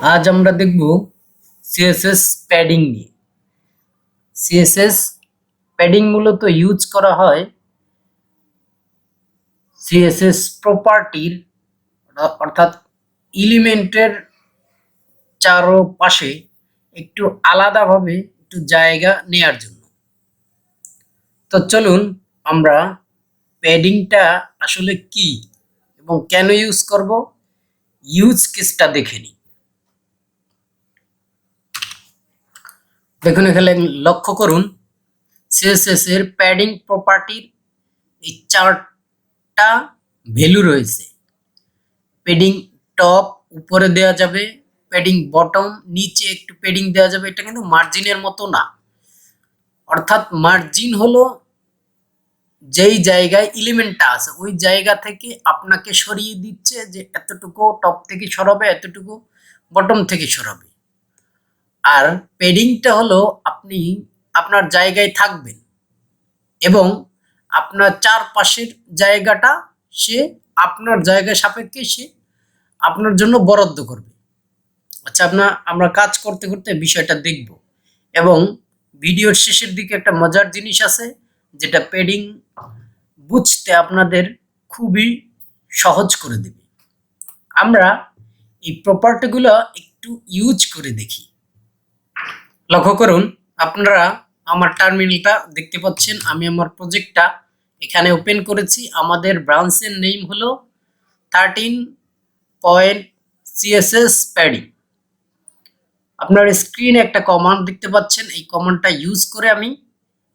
আজ আমরা দেখব সিএসএস প্যাডিং নিয়ে। সিএসএস প্যাডিং মূলত ইউজ করা হয় সিএসএস প্রপার্টির অর্থাৎ এলিমেন্টের চারপাশে একটু আলাদাভাবে একটু জায়গা নেয়ার জন্য। তো চলুন আমরা প্যাডিংটা আসলে কি এবং কেন ইউজ করব ইউজ কেসটা দেখে নিই। দেখুন এখানে লক্ষ্য করুন সিএসএস এর প্যাডিং প্রপার্টির এই চারটা ভ্যালু রয়েছে। প্যাডিং টপ উপরে দেওয়া যাবে, প্যাডিং বটম নিচে একটু প্যাডিং দেওয়া যাবে। এটা কিন্তু মার্জিনের মতো না, অর্থাৎ মার্জিন হলো যেই জায়গায় এলিমেন্টটা আছে ওই জায়গা থেকে আপনাকে সরিয়ে দিচ্ছে যে এতটুকু টপ থেকে সরাবে, এতটুকু বটম থেকে সরাবে। আর প্যাডিংটা হলো আপনি আপনার জায়গায় থাকবেন এবং আপনার চারপাশের জায়গাটা সে আপনার জায়গা সাপেক্ষে সে আপনার জন্য বরাদ্দ করবে। আচ্ছা, আমরা কাজ করতে করতে বিষয়টা দেখব এবং ভিডিওর শেষের দিকে একটা মজার জিনিস আছে যেটা প্যাডিং বুঝতে আপনাদের খুবই সহজ করে দেবে। আমরা এই প্রপার্টিগুলো একটু ইউজ করে দেখি। লক্ষ্য করুন, আপনারা আমার টার্মিনালটা দেখতে পাচ্ছেন। আমি আমার প্রজেক্টটা এখানে ওপেন করেছি। আমাদের ব্রাঞ্চের নেম হলো 13.CSS প্যাডিং। আপনার স্ক্রিনে একটা কমান্ড দেখতে পাচ্ছেন। এই কমান্ডটা ইউজ করে আমি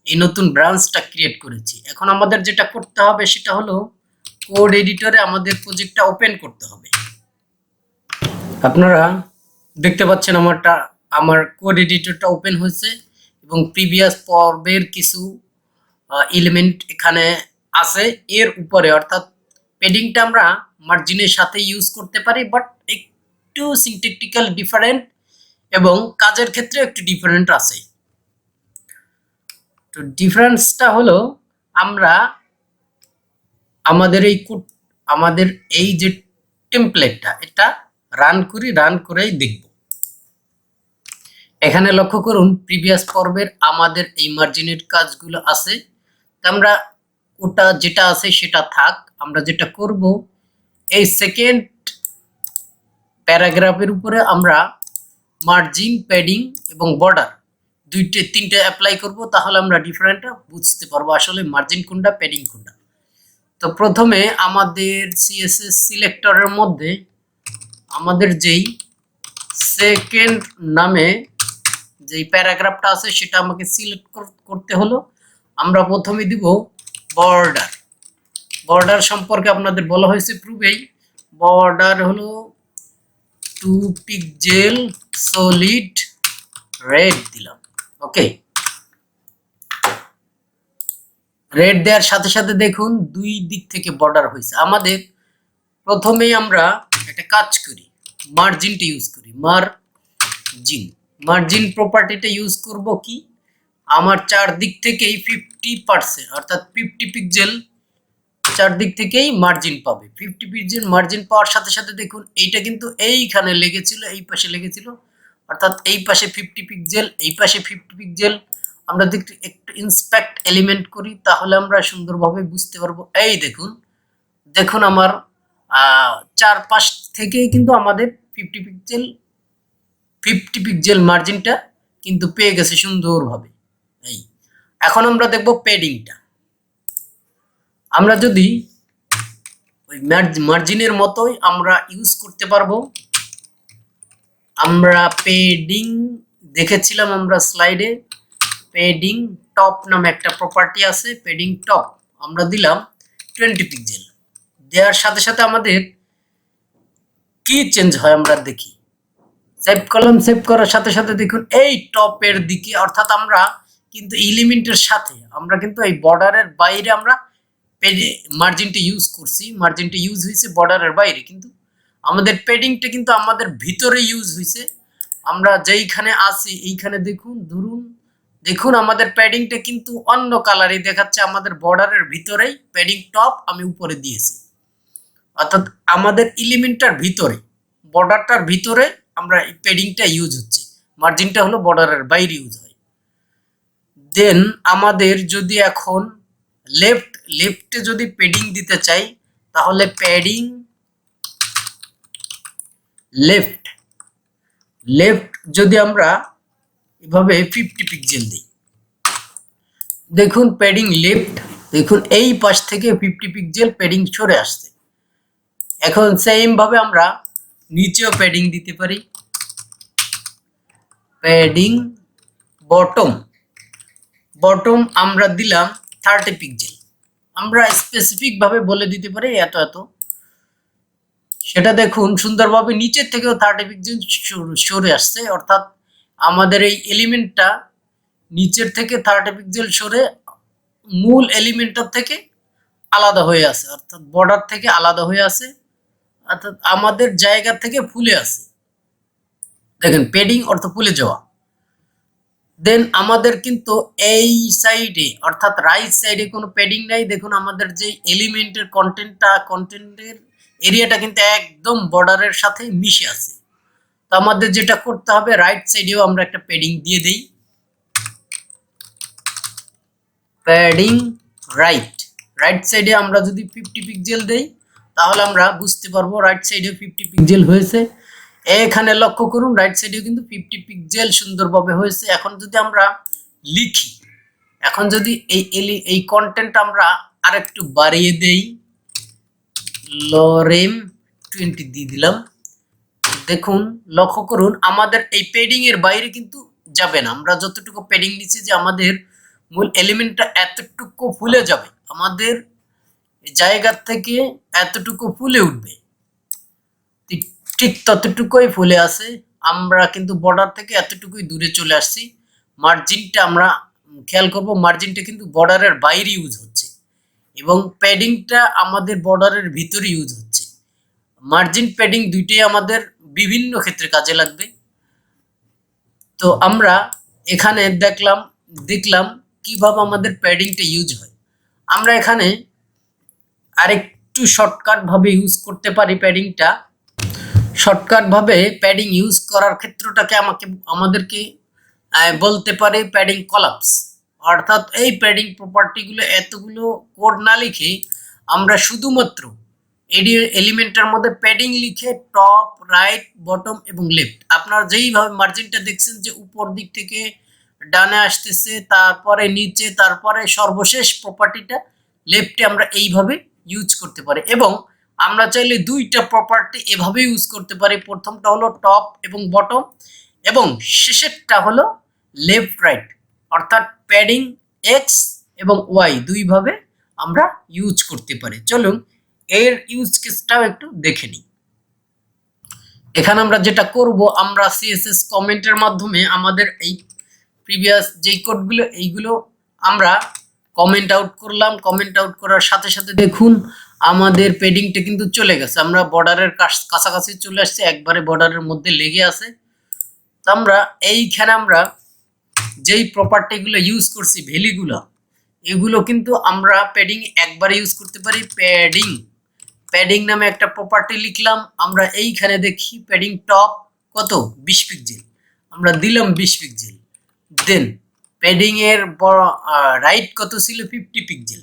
এই নতুন ব্রাঞ্চটা ক্রিয়েট করেছি। এখন আমাদের যেটা করতে হবে সেটা হলো কোড এডিটরে আমাদের প্রজেক্টটা ওপেন করতে হবে। আপনারা দেখতে পাচ্ছেন আমার কোড এডিটরটা ওপেন হয়েছে এবং প্রিভিয়াস পর্বের কিছু এলিমেন্ট এখানে আছে এর উপরে, অর্থাৎ প্যাডিংটা আমরা মার্জিনের সাথে ইউজ করতে পারি, বাট একটু সিনট্যাকটিক্যাল ডিফারেন্ট এবং কাজের ক্ষেত্রে একটু ডিফারেন্ট আছে। তো ডিফারেন্সটা হলো আমরা আমাদের এই যে টেমপ্লেটটা এটা রান করেই দেখব। এখানে লক্ষ্য করুন প্রিভিয়াস পর্বের আমাদের এই মার্জিনের কাজগুলো আছে। আমরা ওটা যেটা আছে সেটা থাক। আমরা যেটা করব এই সেকেন্ড প্যারাগ্রাফের উপরে আমরা মার্জিন, প্যাডিং এবং বর্ডার তিনটে অ্যাপ্লাই করব। তাহলে আমরা ডিফারেন্টটা বুঝতে পারবো আসলে মার্জিন কোনটা, প্যাডিং কোনটা। তো প্রথমে আমাদের সিএসএস সিলেক্টরের মধ্যে আমাদের যেই সেকেন্ড নামে যেই প্যারাগ্রাফটা আছে সেটা আমাকে সিলেক্ট করতে হলো। আমরা প্রথমে দিব বর্ডার। বর্ডার সম্পর্কে আপনাদের বলা হয়েছে পূর্বেই। বর্ডার হলো 2 পিক্সেল সলিড রেড দিলাম। ওকে, রেড দেওয়ার সাথে সাথে দেখুন দুই দিক থেকে বর্ডার হয়েছে। আমাদের প্রথমেই আমরা একটা কাজ করি, মার্জিনটা ইউজ করি। মার্জিন প্রপার্টিটা ইউজ করব কি, আমার চারদিক থেকেই 50% অর্থাৎ 50 পিক্সেল চারদিক থেকেই মার্জিন পাবে। 50 পিক্সেল মার্জিন পাওয়ার সাথে সাথে দেখুন এইটা কিন্তু এইখানে লেগেছিল, এই পাশে লেগেছিল, অর্থাৎ এই পাশে 50 পিক্সেল, এই পাশে 50 পিক্সেল। আমরা একটু ইন্সপেক্ট এলিমেন্ট করি তাহলে আমরা সুন্দরভাবে বুঝতে পারবো। এই দেখুন আমার চারপাশ থেকেই কিন্তু আমাদের 50 পিক্সেল মার্জিনটা কিন্তু পেয়ে গেছে সুন্দরভাবে। এই এখন আমরা দেখব প্যাডিংটা। আমরা যদি ওই মার্জিনের মতোই আমরা ইউজ করতে পারবো। আমরা প্যাডিং দেখেছিলাম আমরা স্লাইডে, প্যাডিং টপ নামে একটা প্রপার্টি আছে। প্যাডিং টপ আমরা দিলাম 20 পিক্সেল। দেওয়ার সাথে সাথে আমাদের কি চেঞ্জ হয় আমরা দেখি। সেভ করলাম, সেভ করার সাথে সাথে দেখুন এই টপের দিকে, অর্থাৎ আমরা কিন্তু এলিমেন্টের সাথে আমরা কিন্তু এই বর্ডারের বাইরে আমরা মার্জিনটা ইউজ করছি। মার্জিনটা ইউজ হয়েছে বর্ডারের বাইরে, কিন্তু আমাদের প্যাডিংটা কিন্তু আমাদের ভিতরে ইউজ হয়েছে। আমরা যেইখানে আছি এইখানে দেখুন আমাদের প্যাডিংটা কিন্তু অন্য কালারে দেখাচ্ছে। আমাদের বর্ডারের ভিতরেই প্যাডিং টপ আমি উপরে দিয়েছি, অর্থাৎ আমাদের এলিমেন্টটার ভিতরে, বর্ডারটার ভিতরে আমরা এই প্যাডিংটা ইউজ হচ্ছে, মার্জিনটা হলো বর্ডারের বাইরে ইউজ হয়। দেন আমাদের যদি এখন লেফটে যদি প্যাডিং দিতে চাই, তাহলে প্যাডিং লেফট যদি আমরা এভাবে 50 পিক্সেল দিই, দেখুন প্যাডিং লেফট, দেখুন এই পাশ থেকে 50 পিক্সেল প্যাডিং সরে আসছে। এখন সেম ভাবে আমরা নিচেও প্যাডিং দিতে পারি, প্যাডিং বটম আমরা দিলাম 30 পিক্সেল। আমরা স্পেসিফিক ভাবে বলে দিতে পারি এত এত, সেটা দেখুন সুন্দরভাবে নিচের থেকেও 30 পিক্সেল সরে আসছে, অর্থাৎ আমাদের এই এলিমেন্টটা নিচের থেকে 30 পিক্সেল সরে মূল এলিমেন্টটার থেকে আলাদা হয়ে আছে, অর্থাৎ বর্ডার থেকে আলাদা হয়ে আছে, অর্থাৎ আমাদের জায়গা থেকে ফুলে আছে। দেখেন প্যাডিং অর্থ ফুলে যাওয়া। দেন আমাদের কিন্তু এই সাইডে অর্থাৎ রাইট সাইডে কোনো প্যাডিং নাই। দেখুন আমাদের যে এলিমেন্টের কন্টেন্টের এরিয়াটা কিন্তু একদম বর্ডারের সাথে মিশে আছে। তো আমাদের যেটা করতে হবে, রাইট সাইডেও আমরা একটা প্যাডিং দিয়ে দেই, প্যাডিং রাইট সাইডে আমরা যদি 50 পিক্সেল দেই, তাহলে আমরা বুঝতে পারবো রাইট সাইডে 50 পিক্সেল হয়েছে। এখানে লক্ষ্য করুন রাইট সাইডেও কিন্তু 50 পিক্সেল সুন্দরভাবে হয়েছে। এখন যদি আমরা লিখি, এখন যদি এই কন্টেন্ট আমরা আরেকটু বাড়িয়ে দেই, লরেম 20 দিয়ে দিলাম, দেখুন লক্ষ্য করুন আমাদের এই প্যাডিং এর বাইরে কিন্তু যাবে না। আমরা যতটুকু প্যাডিং নিচ্ছি যে আমাদের মূল এলিমেন্টটা এতটুকু ফুলে যাবে, আমাদের জায়গা থেকে এতটুকু ফুলে উঠবে, ঠিক ততটুকুই ফুলে আছে। আমরা কিন্তু বর্ডার থেকে এতটুকুই দূরে চলে আসছি। মার্জিনটা আমরা খেয়াল করব, মার্জিনটা কিন্তু বর্ডারের বাইরে ইউজ হচ্ছে এবং প্যাডিংটা আমাদের বর্ডারের ভিতরে ইউজ হচ্ছে। মার্জিন প্যাডিং দুইটাই আমাদের বিভিন্ন ক্ষেত্রে কাজে লাগবে। তো আমরা এখানে দেখলাম কিভাবে আমাদের প্যাডিংটা ইউজ হয়। আমরা এখানে আরেকটু শর্টকাট ভাবে ইউজ করতে পারি প্যাডিংটা। শর্টকাট ভাবে প্যাডিং ইউজ করার ক্ষেত্রটাকে আমাদেরকে বলতে পারে প্যাডিং কলাপস। অর্থাৎ এই প্যাডিং প্রপার্টিগুলো এতগুলো কোড না লিখে আমরা শুধুমাত্র এলিমেন্টের মধ্যে প্যাডিং লিখে টপ, রাইট, বটম এবং লেফট, আপনারা যেইভাবে মার্জিনটা দেখছেন যে উপর দিক থেকে ডানে আসতেছে, তারপরে নিচে, তারপরে সর্বশেষ প্রপার্টিটা লেফটে আমরা এইভাবে ইউজ করতে পারি। এবং আমরা চাইলে দুইটা প্রপার্টি এভাবে ইউজ করতে পারি। প্রথমটা হলো টপ এবং বটম, এবং শেষেরটা হলো লেফট রাইট, অর্থাৎ প্যাডিং এক্স এবং ওয়াই দুইভাবে আমরা ইউজ করতে পারি। চলুন এর ইউজ কেসটাও একটু দেখে নিই। এখানে আমরা যেটা করব, আমরা সিএসএস কমেন্টের মাধ্যমে আমাদের এই প্রিভিয়াস যেই কোডগুলো এইগুলো আমরা কমেন্ট আউট করলাম। কমেন্ট আউট করার সাথে সাথে দেখুন আমাদের প্যাডিংটা কিন্তু চলে গেছে, আমরা বর্ডারের কাছাকাছি চলে আসছে, একবারে বর্ডারের মধ্যে লেগে আছে। তো আমরা এইখানে আমরা যেই প্রপার্টিগুলো ইউজ করছি ভ্যালুগুলো, এগুলো কিন্তু আমরা প্যাডিং একবার ইউজ করতে পারি। প্যাডিং নামে একটা প্রপার্টি লিখলাম, আমরা এইখানে দেখি প্যাডিং টপ কত 20 পিক্সেল, আমরা দিলাম 20 পিক্সেল। দেন প্যাডিং এর রাইট কত ছিল 50 পিক্সেল,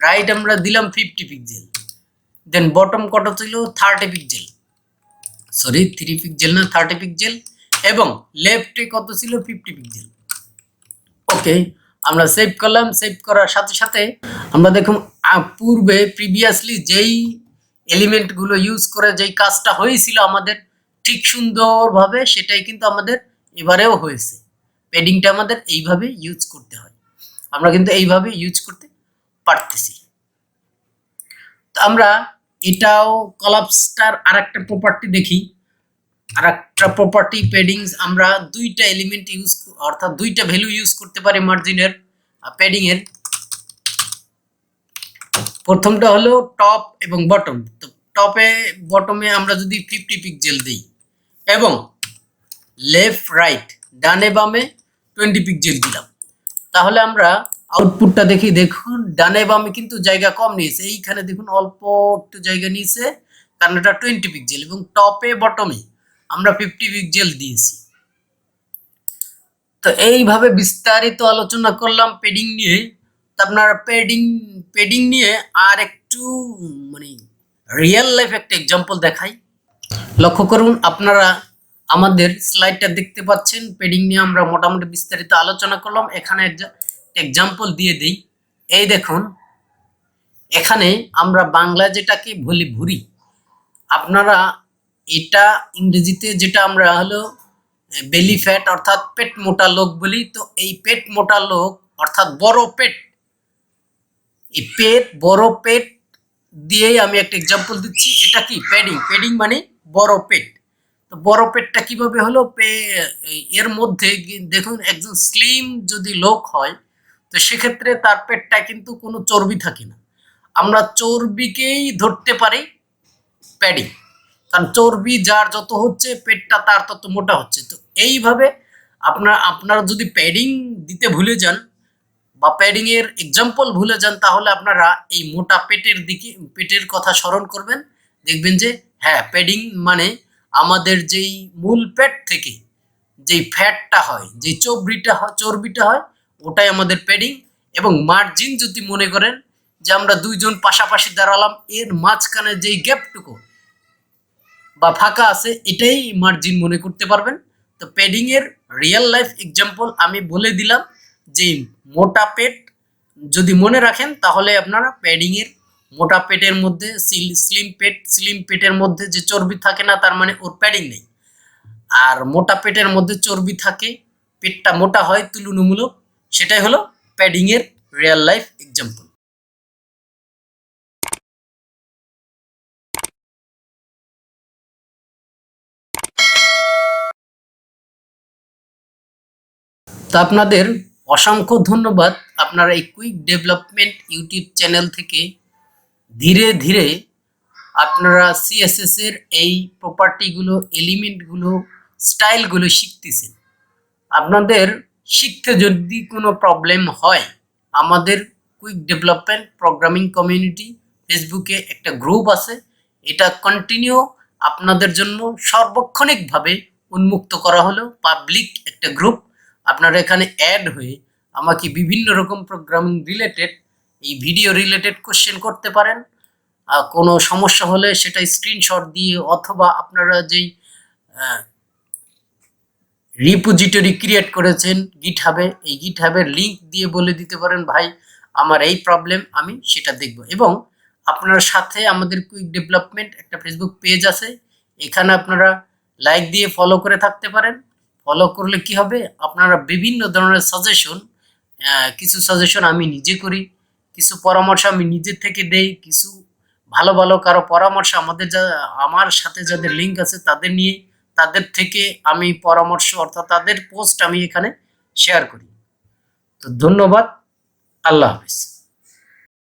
রাইট আমরা দিলাম 50 পিক্সেল। দেন বটম কত ছিল 30 পিক্সেল, সরি 3 পিক্সেল না 30 পিক্সেল, এবং লেফটে কত ছিল 50 পিক্সেল। ওকে, আমরা সেভ করলাম। সেভ করার সাথে সাথে আমরা দেখুন পূর্বে প্রিভিয়াসলি যেই এলিমেন্টগুলো ইউজ করে যেই কাজটা হয়েছিল আমাদের ঠিক সুন্দরভাবে, সেটাই কিন্তু আমাদের এবারেও হয়েছে। প্যাডিংটা আমাদের এইভাবে ইউজ করতে হয়, আমরা কিন্তু এইভাবে ইউজ করতে পারতেছি। তো আমরা এটাও কলাপসটার আরেকটা প্রপার্টি দেখি। আরেকটা প্রপার্টি প্যাডিংস, আমরা দুইটা এলিমেন্ট ইউজ অর্থাৎ দুইটা ভ্যালু ইউজ করতে পারি মার্জিনের প্যাডিং এর। প্রথমটা হলো টপ এবং বটম। তো টপে বটমে আমরা যদি 50 পিক্সেল দিই এবং লেফট রাইট ডানে বামে 20 পিক্সেল দিলাম, তাহলে আমরা আউটপুটটা দেখি। দেখুন ডানে বামে কিন্তু জায়গা কম নিয়েছে, এইখানে দেখুন অল্প একটু জায়গা নিয়েছে, কারণ এটা 20 পিক্সেল। এবং টপে বটমে আমরা 50 পিক্সেল দিয়েছি। তো এইভাবে বিস্তারিত আলোচনা করলাম পেডিং নিয়ে। তো আপনারা পেডিং নিয়ে আর একটু মানে রিয়েল লাইফ একটা এক্সাম্পল দেখাই। লক্ষ্য করুন, আপনারা আমাদের স্লাইডটা দেখতে পাচ্ছেন। পেডিং নিয়ে আমরা মোটামুটি বিস্তারিত আলোচনা করলাম। এখানে এক্সাম্পল দিয়ে দিই। এই দেখুন, এখানে আমরা বাংলা যেটাকে বলি ভুঁড়ি, আপনারা এটা ইংরেজিতে যেটা আমরা হলো বেলি ফ্যাট অর্থাৎ পেট মোটা লোক বলি। তো এই পেট মোটা লোক অর্থাৎ বড় পেট, এই বড় পেট দিয়েই আমি একটা এক্সাম্পল দিচ্ছি। এটা কি প্যাডিং, প্যাডিং মানে বড় পেট। তো বড় পেটটা কিভাবে হলো, এর মধ্যে দেখুন একজন স্লিম যদি লোক হয় তো সেক্ষেত্রে তার পেটটা কিন্তু কোনো চর্বি থাকে না। আমরা চর্বিকেই ধরতে পারি প্যাডিং, কারণ চর্বি যার যত হচ্ছে পেটটা তার তত মোটা হচ্ছে। তো এইভাবে আপনারা যদি প্যাডিং দিতে ভুলে যান বা প্যাডিং এর এক্সাম্পল ভুলে যান, তাহলে আপনারা এই মোটা পেটের কথা স্মরণ করবেন। দেখবেন যে হ্যাঁ, প্যাডিং মানে আমাদের যেই মূল পেট থেকে যেই ফ্যাটটা হয়, যে চর্বিটা হয়, ওটাই আমাদের প্যাডিং। এবং মার্জিন যদি মনে করেন যে আমরা দুইজন পাশাপাশি দাঁড়ালাম, এর মাঝখানে যেই গ্যাপটুকু বা ফাঁকা আছে এটাই মার্জিন মনে করতে পারবেন। তো প্যাডিং এর রিয়েল লাইফ এক্সাম্পল আমি বলে দিলাম। যে মোটা পেট যদি মনে রাখেন তাহলে আপনারা প্যাডিং এর মোটা পেটের মধ্যে স্লিম পেটের মধ্যে যে চর্বি থাকে না তার মানে ওর প্যাডিং নেই। আর মোটা পেটের মধ্যে চর্বি থাকে, পেটটা মোটা হয় তুলনামূলক, সেটাই হলো প্যাডিং এর রিয়েল লাইফ এক্সাম্পল। তো আপনাদের অসংখ্য ধন্যবাদ। আপনারা এই কুইক ডেভেলপমেন্ট ইউটিউব চ্যানেল থেকে ধীরে ধীরে আপনারা সিএসএস এর এই প্রপার্টিগুলো, এলিমেন্টগুলো, স্টাইলগুলো শিখতেছেন। আপনাদের শিখতে যদি কোনো প্রবলেম হয়, আমাদের কুইক ডেভেলপমেন্ট প্রোগ্রামিং কমিউনিটি ফেসবুকে একটা গ্রুপ আছে। এটা কন্টিনিউ আপনাদের জন্য সার্বক্ষণিকভাবে উন্মুক্ত করা হলো, পাবলিক একটা গ্রুপ। আপনারা এখানে অ্যাড হয়ে আমাকে বিভিন্ন রকম প্রোগ্রামিং রিলেটেড, এই ভিডিও রিলেটেড কোশ্চেন করতে পারেন। কোনো সমস্যা হলে সেটা স্ক্রিনশট দিয়ে অথবা আপনারা যেই রিপোজিটরি ক্রিয়েট করেছেন গিটহাবে, এই গিটহাবের লিঙ্ক দিয়ে বলে দিতে পারেন ভাই আমার এই প্রবলেম, আমি সেটা দেখব। এবং আপনার সাথে আমাদের কুইক ডেভেলপমেন্ট একটা ফেসবুক পেজ আছে, এখানে আপনারা লাইক দিয়ে ফলো করে থাকতে পারেন। ফলো করলে কি হবে, আপনারা বিভিন্ন ধরনের সাজেশন, কিছু সাজেশন আমি নিজে করি, কিছু পরামর্শ আমি নিজের থেকে দেই, কিছু ভালো ভালো কারো পরামর্শ আমার সাথে যাদের লিঙ্ক আছে তাদের নিয়ে, তাদের থেকে আমি পরামর্শ অর্থাৎ তাদের পোস্ট আমি এখানে শেয়ার করি। তো ধন্যবাদ, আল্লাহ হাফিজ।